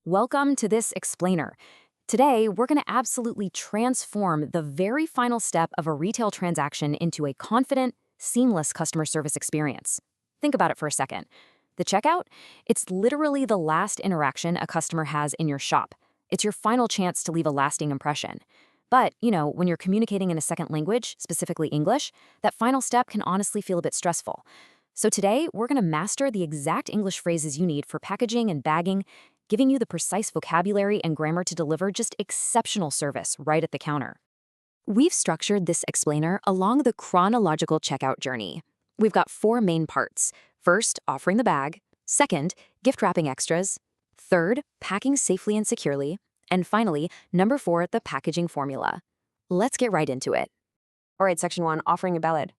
Welcome to this explainer. Today, we're going to absolutely transform the very final step of a retail transaction into a confident, seamless customer service experience. Think about it for a second. The checkout? It's literally the last interaction a customer has in your shop. It's your final chance to leave a lasting impression. But, when you're communicating in a second language, specifically English, that final step can honestly feel a bit stressful. So today, we're going to master the exact English phrases you need for packaging and bagging, giving you the precise vocabulary and grammar to deliver just exceptional service right at the counter. We've structured this explainer along the chronological checkout journey. We've got four main parts. First, offering the bag. Second, gift wrapping extras. Third, packing safely and securely. And finally, number 4, the packaging formula. Let's get right into it. All right, section 1, offering a ballot.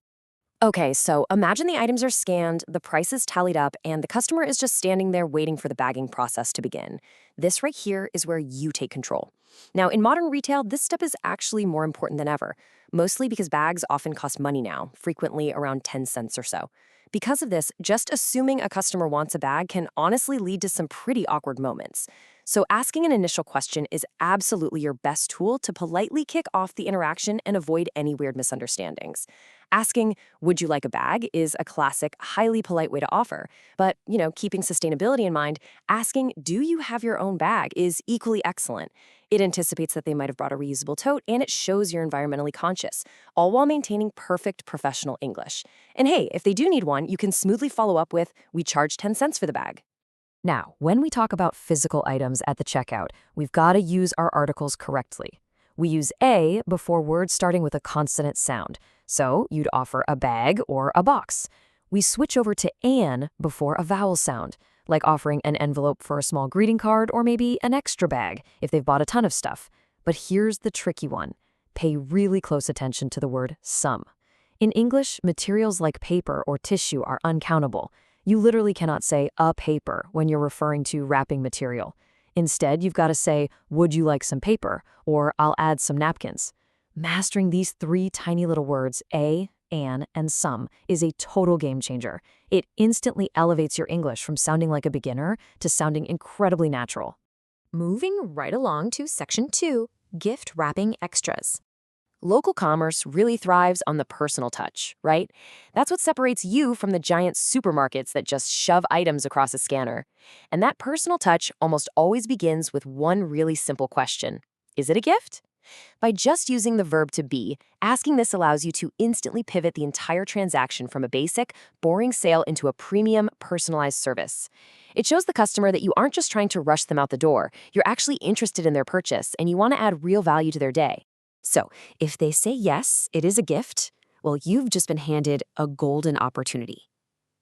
Okay, so imagine the items are scanned, the price is tallied up, and the customer is just standing there waiting for the bagging process to begin. This right here is where you take control. Now, in modern retail, this step is actually more important than ever, mostly because bags often cost money now, frequently around 10 cents or so. Because of this, just assuming a customer wants a bag can honestly lead to some pretty awkward moments. So asking an initial question is absolutely your best tool to politely kick off the interaction and avoid any weird misunderstandings. Asking, "Would you like a bag?" is a classic, highly polite way to offer. But, keeping sustainability in mind, asking, "Do you have your own bag?" is equally excellent. It anticipates that they might have brought a reusable tote, and it shows you're environmentally conscious, all while maintaining perfect professional English. And hey, if they do need one, you can smoothly follow up with, "We charge 10 cents for the bag." Now, when we talk about physical items at the checkout, we've got to use our articles correctly. We use a before words starting with a consonant sound, so you'd offer a bag or a box. We switch over to an before a vowel sound, like offering an envelope for a small greeting card or maybe an extra bag if they've bought a ton of stuff. But here's the tricky one. Pay really close attention to the word some. In English, materials like paper or tissue are uncountable. You literally cannot say a paper when you're referring to wrapping material. Instead, you've got to say, "Would you like some paper?" or "I'll add some napkins." Mastering these 3 tiny little words, a, an, and some, is a total game changer. It instantly elevates your English from sounding like a beginner to sounding incredibly natural. Moving right along to section 2, gift wrapping extras. Local commerce really thrives on the personal touch, right? That's what separates you from the giant supermarkets that just shove items across a scanner. And that personal touch almost always begins with one really simple question. Is it a gift? By just using the verb to be, asking this allows you to instantly pivot the entire transaction from a basic, boring sale into a premium, personalized service. It shows the customer that you aren't just trying to rush them out the door, you're actually interested in their purchase and you want to add real value to their day. So, if they say yes, it is a gift, well, you've just been handed a golden opportunity.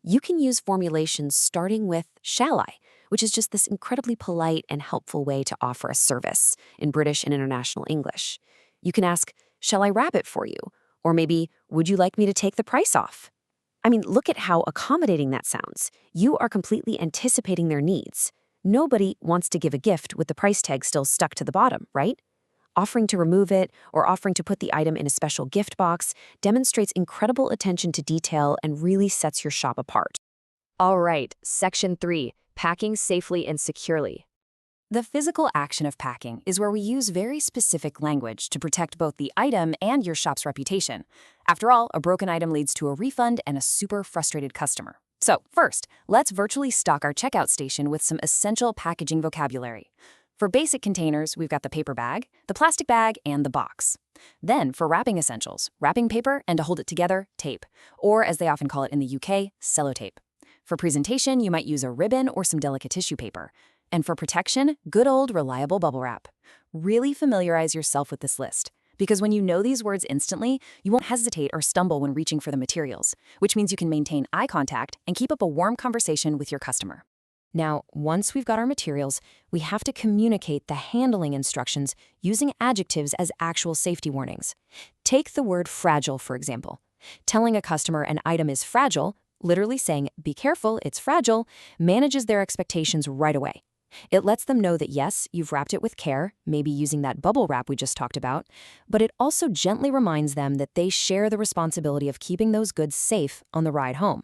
You can use formulations starting with "shall I?", which is just this incredibly polite and helpful way to offer a service in British and international English. You can ask, "Shall I wrap it for you?" Or maybe, "Would you like me to take the price off?" I mean, look at how accommodating that sounds. You are completely anticipating their needs. Nobody wants to give a gift with the price tag still stuck to the bottom, right? Offering to remove it or offering to put the item in a special gift box demonstrates incredible attention to detail and really sets your shop apart. All right, section 3, packing safely and securely. The physical action of packing is where we use very specific language to protect both the item and your shop's reputation. After all, a broken item leads to a refund and a super frustrated customer. So first, let's virtually stock our checkout station with some essential packaging vocabulary. For basic containers, we've got the paper bag, the plastic bag, and the box. Then, for wrapping essentials, wrapping paper and to hold it together, tape, or as they often call it in the UK, sellotape. For presentation, you might use a ribbon or some delicate tissue paper. And for protection, good old reliable bubble wrap. Really familiarize yourself with this list, because when you know these words instantly, you won't hesitate or stumble when reaching for the materials, which means you can maintain eye contact and keep up a warm conversation with your customer. Now, once we've got our materials, we have to communicate the handling instructions using adjectives as actual safety warnings. Take the word fragile, for example. Telling a customer an item is fragile, literally saying, "Be careful, it's fragile," manages their expectations right away. It lets them know that yes, you've wrapped it with care, maybe using that bubble wrap we just talked about, but it also gently reminds them that they share the responsibility of keeping those goods safe on the ride home.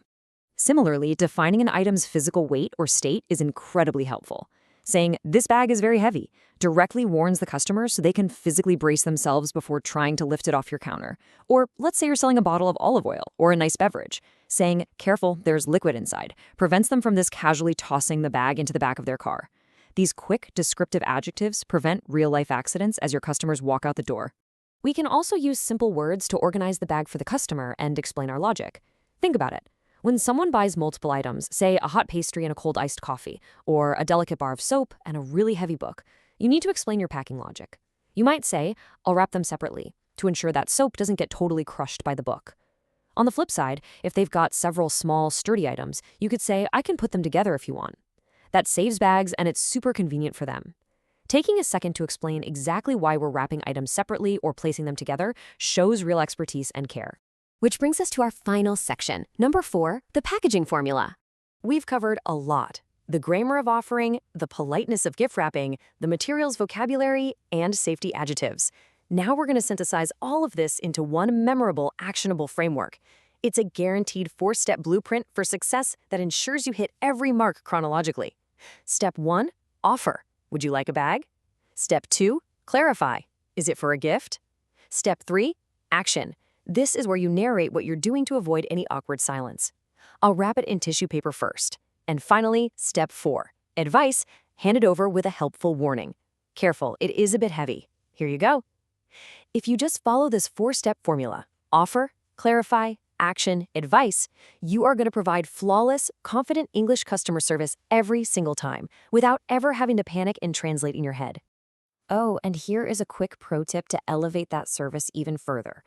Similarly, defining an item's physical weight or state is incredibly helpful. Saying, "This bag is very heavy," directly warns the customer so they can physically brace themselves before trying to lift it off your counter. Or let's say you're selling a bottle of olive oil or a nice beverage. Saying, "Careful, there's liquid inside," prevents them from this casually tossing the bag into the back of their car. These quick, descriptive adjectives prevent real-life accidents as your customers walk out the door. We can also use simple words to organize the bag for the customer and explain our logic. Think about it. When someone buys multiple items, say a hot pastry and a cold iced coffee, or a delicate bar of soap and a really heavy book, you need to explain your packing logic. You might say, "I'll wrap them separately," to ensure that soap doesn't get totally crushed by the book. On the flip side, if they've got several small, sturdy items, you could say, "I can put them together if you want." That saves bags and it's super convenient for them. Taking a second to explain exactly why we're wrapping items separately or placing them together shows real expertise and care. Which brings us to our final section, number 4, the packaging formula. We've covered a lot. The grammar of offering, the politeness of gift wrapping, the materials vocabulary, and safety adjectives. Now we're going to synthesize all of this into one memorable, actionable framework. It's a guaranteed 4-step blueprint for success that ensures you hit every mark chronologically. Step 1, offer. Would you like a bag? Step 2, clarify. Is it for a gift? Step 3, action. This is where you narrate what you're doing to avoid any awkward silence. I'll wrap it in tissue paper first. And finally, step 4, advice, hand it over with a helpful warning. Careful, it is a bit heavy. Here you go. If you just follow this 4-step formula, offer, clarify, action, advice, you are going to provide flawless, confident English customer service every single time, without ever having to panic and translate in your head. Oh, and here is a quick pro tip to elevate that service even further.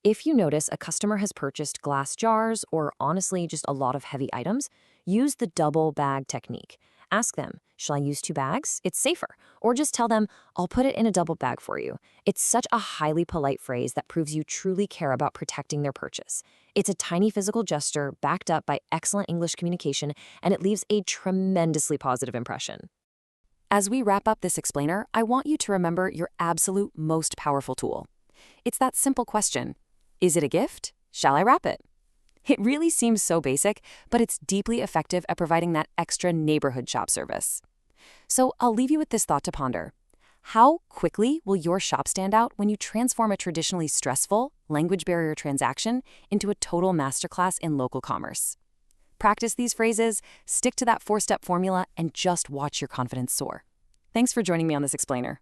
If you notice a customer has purchased glass jars or honestly just a lot of heavy items, use the double bag technique. Ask them, "Shall I use 2 bags? It's safer." Or just tell them, "I'll put it in a double bag for you." It's such a highly polite phrase that proves you truly care about protecting their purchase. It's a tiny physical gesture backed up by excellent English communication, and it leaves a tremendously positive impression. As we wrap up this explainer, I want you to remember your absolute most powerful tool. It's that simple question. Is it a gift? Shall I wrap it? It really seems so basic, but it's deeply effective at providing that extra neighborhood shop service. So I'll leave you with this thought to ponder. How quickly will your shop stand out when you transform a traditionally stressful, language barrier transaction into a total masterclass in local commerce? Practice these phrases, stick to that 4-step formula, and just watch your confidence soar. Thanks for joining me on this explainer.